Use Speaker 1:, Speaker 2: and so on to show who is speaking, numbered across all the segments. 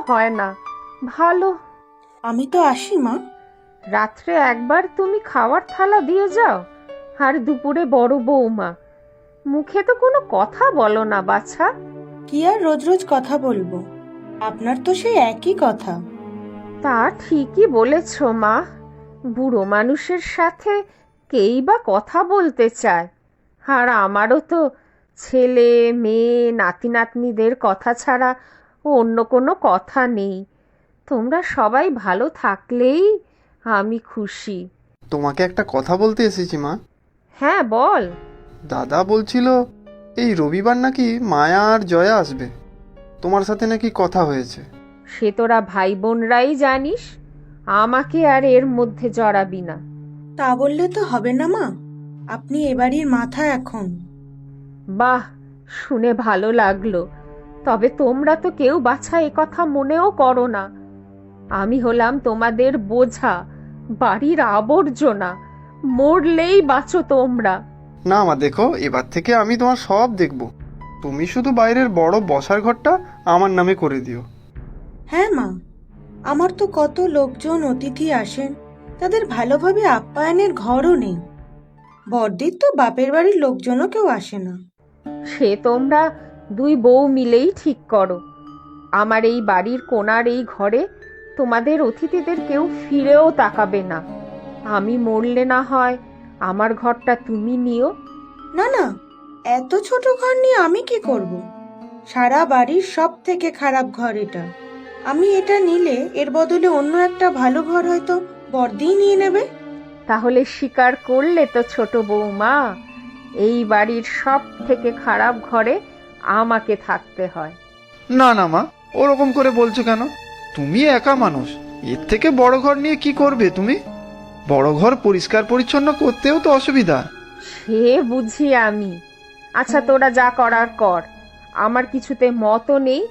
Speaker 1: হয় না। ভালো।
Speaker 2: আমি তো আসি মা।
Speaker 1: রাত্রে একবার তুমি খাওয়ার থালা দিয়ে যাও, আর দুপুরে বড় বৌমা। মুখে তো কোনো কথা বলো না বাছা।
Speaker 2: কি আর রোজ রোজ কথা বলবো, আপনার তো সেই একই কথা।
Speaker 1: তা ঠিকই বলেছ মা। বুড়ো মানুষের সাথে কেই বা কথা বলতে চায়। আর আমারও তো ছেলে মেয়ে নাতি নাতনিদের কথা ছাড়া অন্য কোনো কথা নেই। তোমরা সবাই ভালো থাকলেই আমি খুশি।
Speaker 3: তোমাকে একটা কথা বলতে এসেছি মা।
Speaker 1: হ্যাঁ বল।
Speaker 3: দাদা বলছিল এই রবিবার নাকি মায়া আর জয়া আসবে, তোমার সাথে নাকি কথা হয়েছে।
Speaker 1: সে তোরা ভাই বোনরাই জানিস, আমাকে আর এর মধ্যে জড়াবি না।
Speaker 2: তা বললে তো হবে না মা, আপনি এবাড়ির মাথা এখন।
Speaker 1: বাহ, শুনে ভালো লাগলো। তবে তোমরা তো কেউ বাছা এ কথা মনেও করো না। আমি হলাম তোমাদের বোঝা, বাড়ির আবর্জনা। মরলেই বাঁচো তোমরা।
Speaker 3: না মা, দেখো এবার থেকে আমি তোমার সব দেখব। তুমি শুধু বাইরের বড় বসার ঘরটা আমার নামে করে দিও।
Speaker 2: হ্যাঁ মা, আমার তো কত লোকজন অতিথি আসেন, তাদের ভালোভাবে আপ্যায়নের ঘরও নেই। বড়দির তো বাপের বাড়ির লোকজনও কেউ আসে না।
Speaker 1: সে তোমরা দুই বউ মিলেই ঠিক করো। আমার এই বাড়ির কোণার এই ঘরে তোমাদের অতিথিদের কেউ ফিরেও তাকাবে না। আমি মরলে না হয় আমার ঘরটা তুমি নিও।
Speaker 2: না না, এত ছোট ঘর নিয়ে আমি কি করব? সারা বাড়ির সব থেকে খারাপ ঘর এটা। আমি এটা নিলে এর বদলে অন্য একটা ভালো ঘর হয়তো বড়দিই নিয়ে নেবে।
Speaker 1: তাহলে স্বীকার করলে তো ছোট বৌমা, এই বাড়ির সব থেকে খারাপ ঘরে আমাকে থাকতে হয়।
Speaker 4: না না মা, ওরকম করে বলছো কেন? তুমি একা মানুষ, এর থেকে বড় ঘর নিয়ে কি করবে তুমি? বড় ঘর পরিষ্কার পরিচ্ছন্ন করতেও তো অসুবিধা।
Speaker 1: সে বুঝি আমি। আচ্ছা তোরা যা করার কর, আমার কিছুতে মতও নেই,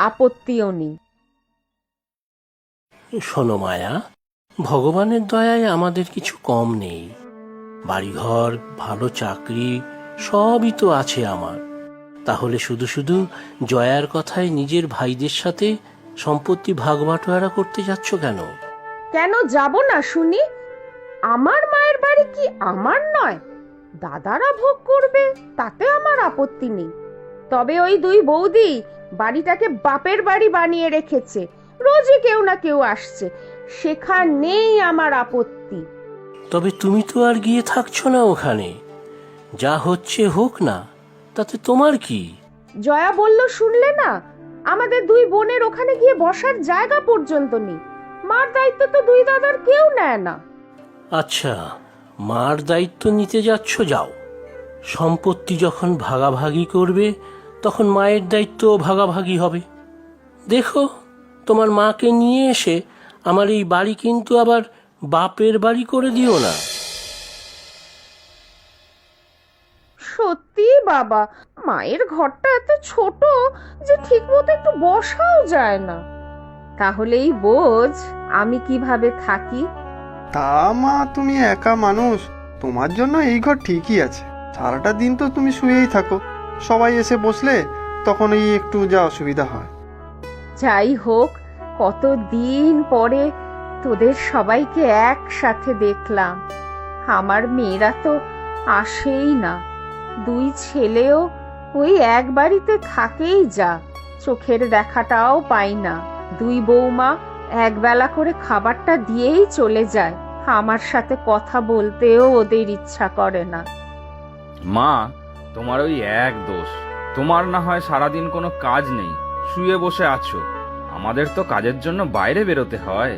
Speaker 1: আপত্তিও নেই।
Speaker 5: শোনো মায়া, ভগবানের দয়ায় আমাদের কিছু কম নেই। বাড়িঘর, ভালো চাকরি সবই তো আছে আমার। তাহলে শুধু শুধু জয়ার কথায় নিজের ভাইদের সাথে সম্পত্তি ভাগ বাটোয়ারা করতে যাচ্ছ কেন?
Speaker 1: কেন যাব না শুনি? আমার মায়ের বাড়ি কি আমার নয়? দাদারা ভোগ করবে, তাতে আমার আপত্তি নেই। তবে ওই দুই বৌদি বাড়িটাকে বাপের বাড়ি বানিয়ে রেখেছে, রোজই কেউ না কেউ আসছে, সেখানেই আমার আপত্তি।
Speaker 5: তবে তুমি তো আর গিয়ে থাকছো না ওখানে। যা হচ্ছে হোক না, তাতে তোমার কি?
Speaker 1: জয়া বলল শুনলে না, আমাদের দুই বোনের ওখানে গিয়ে বসার জায়গা পর্যন্ত নেই। মার দায়িত্ব তো দুই দাদার কেউ নেয় না।
Speaker 5: আচ্ছা, মার দায়িত্ব নিতে যাচ্ছ, যাও। সম্পত্তি যখন ভাগাভাগি করবে তখন মায়ের দায়িত্বও ভাগাভাগি হবে। দেখো, তোমার মাকে নিয়ে এসে আমার এই বাড়ি কিন্তু আবার বাপের বাড়ি করে দিও না।
Speaker 1: সত্যি বাবা, মায়ের ঘরটা এত ছোট যে ঠিক মতো একটু বসাও যায় না। তাহলেই বোঝ আমি কিভাবে থাকি।
Speaker 3: তা মা, তুমি একা মানুষ, তোমার জন্য এই ঘর ঠিকই আছে। সারাটা দিন তো তুমি শুয়েই থাকো, সবাই এসে বসলে তখন এই একটু যা অসুবিধা হয়।
Speaker 1: যাই হোক, কতদিন পরে তোদের সবাইকে একসাথে দেখলাম। আমার মেয়েরা তো আসেই না, দুই ছেলেও ওই এক বাড়িতে থাকেই, যা চোখের দেখাটাও পাই না। দুই বৌমা একবেলা করে খাবারটা দিয়েই চলে যায়, আমার সাথে কথা বলতেও ওদের ইচ্ছা করে না।
Speaker 6: মা, তোমার ওই এক দোষ। তোমার না হয় সারাদিন কোনো কাজ নেই, শুয়ে বসে আছো। আমাদের তো কাজের জন্য বাইরে বেরোতে হয়।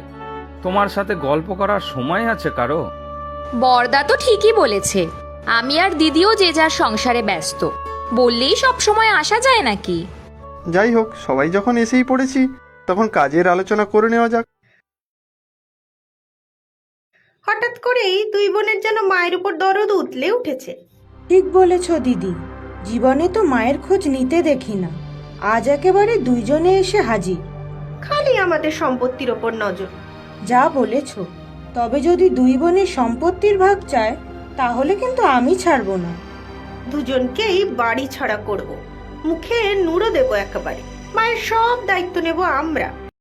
Speaker 6: তোমার সাথে গল্প করার সময় আছে কারো?
Speaker 7: বরদা তো ঠিকই বলেছে, আমি আর দিদিও যে যার সংসারে ব্যস্ত। বললেই সব সময় আসা যায় নাকি?
Speaker 3: যাই হোক, সবাই যখন এসেই পড়েছি তখন কাজের আলোচনা করে নেওয়া যাক।
Speaker 8: হঠাৎ করেই দুই বোনের যেন মায়ের উপর দরদ উতলে উঠেছে।
Speaker 2: ঠিক বলেছ দিদি, জীবনে তো মায়ের খোঁজ নিতে দেখি না, আজ একেবারে দুইজনে এসে হাজির।
Speaker 8: খালি আমাদের সম্পত্তির ওপর নজর।
Speaker 2: যা বলেছ, তবে যদি দুই বোনের সম্পত্তির ভাগ চায় তাহলে কিন্তু আমি ছাড়বো না।
Speaker 8: দুজনকেই বাড়ি ছাড়া করব, মুখে নুড়ো দেবো একেবারে। মায়ের সব দায়িত্ব নেব আমরা।